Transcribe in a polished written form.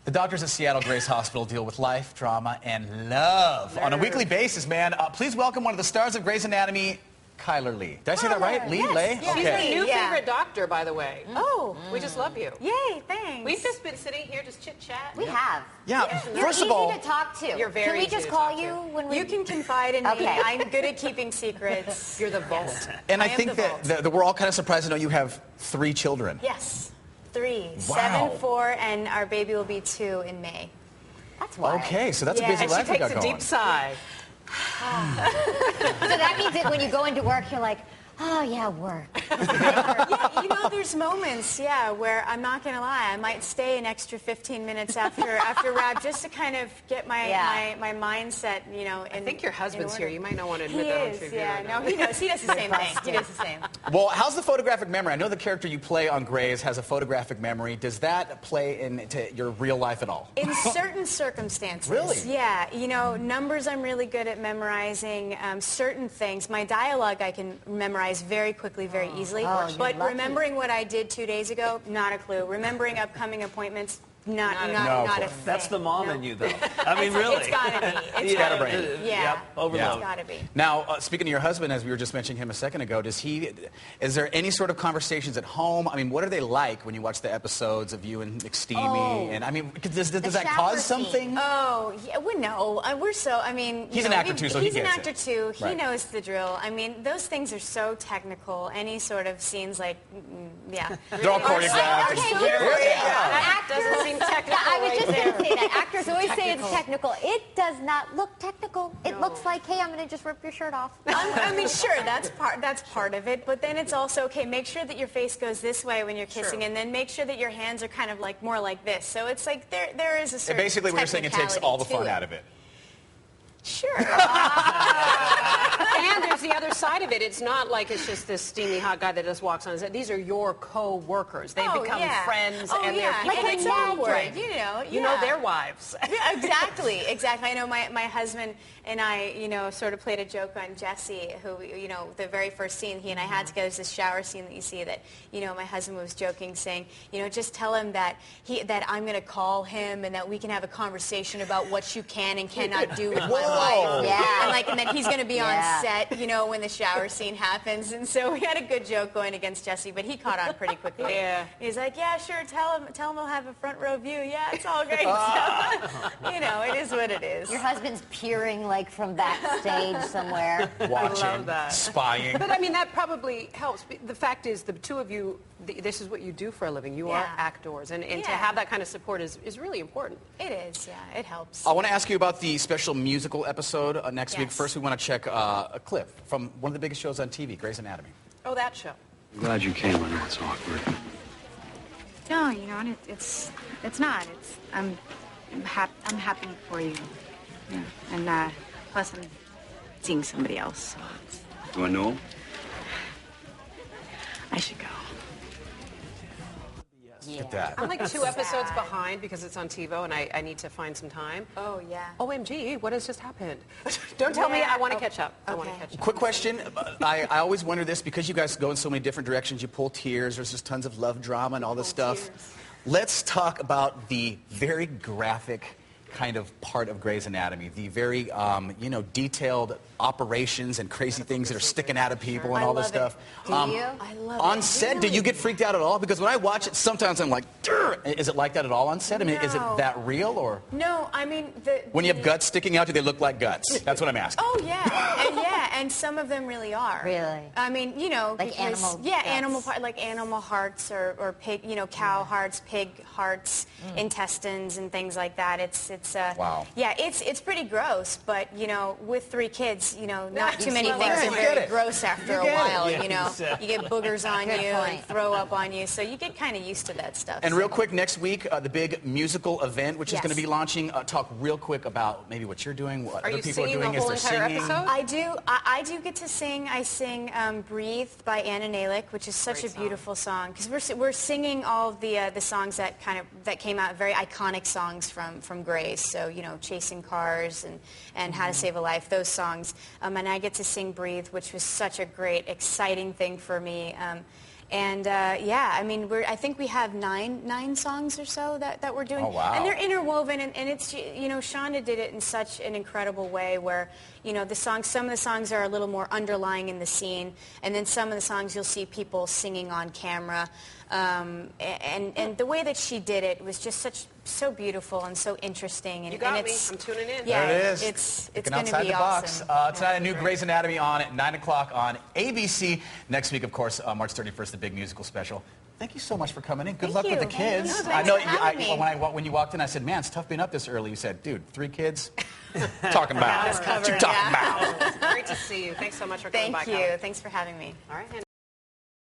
The doctors at Seattle Grace Hospital deal with life, drama, and love on a weekly basis, man. Please welcome one of the stars of Grey's Anatomy, Chyler Leigh. Did I say that right? Leigh? Yes. Leigh? Yeah. Okay. She's our new favorite doctor, by the way. Oh. We just love you. Yay, thanks. We've just been sitting here just chit-chat. We have. Yeah, You're first easy of all, to talk to. You're very Can we easy just to call talk to. you when we... You can confide in me. Okay. I'm good at keeping secrets. You're the vault. and I I am think the vault. that we're all kind of surprised to know you have 3 children. Yes. 3. Wow. 7, 4, and our baby will be 2 in May. That's wild. Okay, so that's a busy And she life we takes got a going. deep sigh. So that means that when you go into work, you're like, oh, yeah, work. Yeah, you know, there's moments, where I'm not going to lie, I might stay an extra 15 minutes after rap just to kind of get my mindset, you know, I think your husband's here. You might not want to admit He that on is, TV. yeah. right No, now. he knows. He does the same thing. He does the same. Well, how's the photographic memory? I know the character you play on Grey's has a photographic memory. Does that play into your real life at all? In certain circumstances. Really? Yeah. You know, numbers I'm really good at memorizing. Certain things. My dialogue I can memorize very quickly, very easily. Oh, you're but lucky. remembering what I did 2 days ago, not a clue. Remembering upcoming appointments, not No, a of thing. course. That's the mom No. in you, though. I mean, really. It's gotta be. It's Yeah. gotta Brain. be. Yeah. Yep, overload. It's gotta be. Now, speaking of your husband, as we were just mentioning him a second ago, is there any sort of conversations at home? I mean, what are they like when you watch the episodes of you and McSteamy? And I mean, does that shower cause scene. something? Oh, yeah, well, no. We're so, I mean... He's you an know, actor, too, so he he's gets an it. actor, too. He Right. knows the drill. I mean, those things are so technical. Any sort of scenes like, yeah. They're all choreographed. Okay, That actors, doesn't seem technical I was right just there. going to say that. Actors always say it's technical. It does not look technical. It No. looks like, hey, I'm going to just rip your shirt off. I mean, sure, that's part of it. But then it's also, okay, make sure that your face goes this way when you're kissing, Sure. and then make sure that your hands are kind of like more like this. So it's like there is a certain Basically, what you're saying, it takes all the fun out of it. Sure. And there's the other side of it. It's not like it's just this steamy hot guy that just walks on. These are your co-workers. They become friends, and they're people like that it's you awkward, bring. you You know their wives. Yeah, exactly. I know my husband and I, you know, sort of played a joke on Jesse, who, you know, the very first scene he and I had together is this shower scene that you see that, you know, my husband was joking, saying, you know, just tell him that I'm going to call him and that we can have a conversation about what you can and cannot do with my wife. Yeah. And then he's going to be on Yeah. set, you know, when the shower scene happens. And so we had a good joke going against Jesse, but he caught on pretty quickly. Yeah. He's like, yeah, sure, tell him he'll have a front row view. Yeah, it's all great. So, you know, it is what it is. Your husband's peering like from backstage somewhere. Watching, that. spying. But I mean, that probably helps. The fact is, the two of you, this is what you do for a living. You are Yeah. actors, and to Yeah. have that kind of support is really important. It is, yeah, it helps. I want to ask you about the special musical episode next week. Yes. First, we want to check a clip from one of the biggest shows on TV, Grey's Anatomy. Oh, that show. I'm glad you came. I know it's awkward. No, you know, and it's not. I'm happy for you. Yeah. And plus I'm seeing somebody else. So Do I know him? I should go. Look at that. I'm like 2 episodes behind because it's on TiVo, and I need to find some time. Oh, yeah. OMG, what has just happened? Don't tell me. I want to catch up. I want to catch up. Quick question. I always wonder this because you guys go in so many different directions. You pull tears. There's just tons of love drama and all this stuff. Tears. Let's talk about the very graphic kind of part of Grey's Anatomy. The very, you know, detailed operations and crazy things that are sticking out of people and I all this love stuff. it. Do you? I love it. On set, do you get freaked out at all? Because when I watch it, sometimes I'm like, "Durr." Is it like that at all on set? I mean, is it No. that real or? No, I mean... When you have guts sticking out, do they look like guts? That's what I'm asking. Oh, and some of them really are. Really? I mean, you know... Like because- animal Yeah, guts. like animal hearts or pig, you know, cow hearts, pig hearts, intestines and things like that. It's Wow. Yeah, it's pretty gross, but, you know, with 3 kids, you know, not too many Well, things you are get very it. gross after a get it. while, you know. You get boogers on Good you and point. throw up on you, so you get kind of used to that stuff. And so. real quick, next week, the big musical event, which is Yes. going to be launching. Talk real quick about maybe what you're doing, what Are other you people are singing doing. the whole Is there entire singing? episode? I do get to sing. I sing "Breathe" by Anna Nalick, which is such Great a beautiful song. Because we're singing all of the songs that came out, very iconic songs from Grey's. So you know, "Chasing Cars" and "How to Save a Life," those songs. And I get to sing "Breathe," which was such a great, exciting thing for me. And yeah, I mean, I think we have nine songs or so that we're doing. Oh, wow. And they're interwoven, and it's, you know, Shonda did it in such an incredible way where, you know, some of the songs are a little more underlying in the scene, and then some of the songs you'll see people singing on camera. And the way that she did it was just so beautiful and so interesting. And, You got and me. I'm tuning in. Yeah, There it is. It's Thinking going to outside be the awesome. box. Tonight, a new Grey's Anatomy on at 9 o'clock on ABC. Next week, of course, March 31st, the big musical special. Thank you so much for coming in. Good luck with the kids. Thanks I know for having me. when you walked in, I said, man, it's tough being up this early. You said, dude, 3 kids? Talking about. Covered, What you talking about? Great to see you. Thanks so much for coming by. Thank you. Thanks for having me. All right.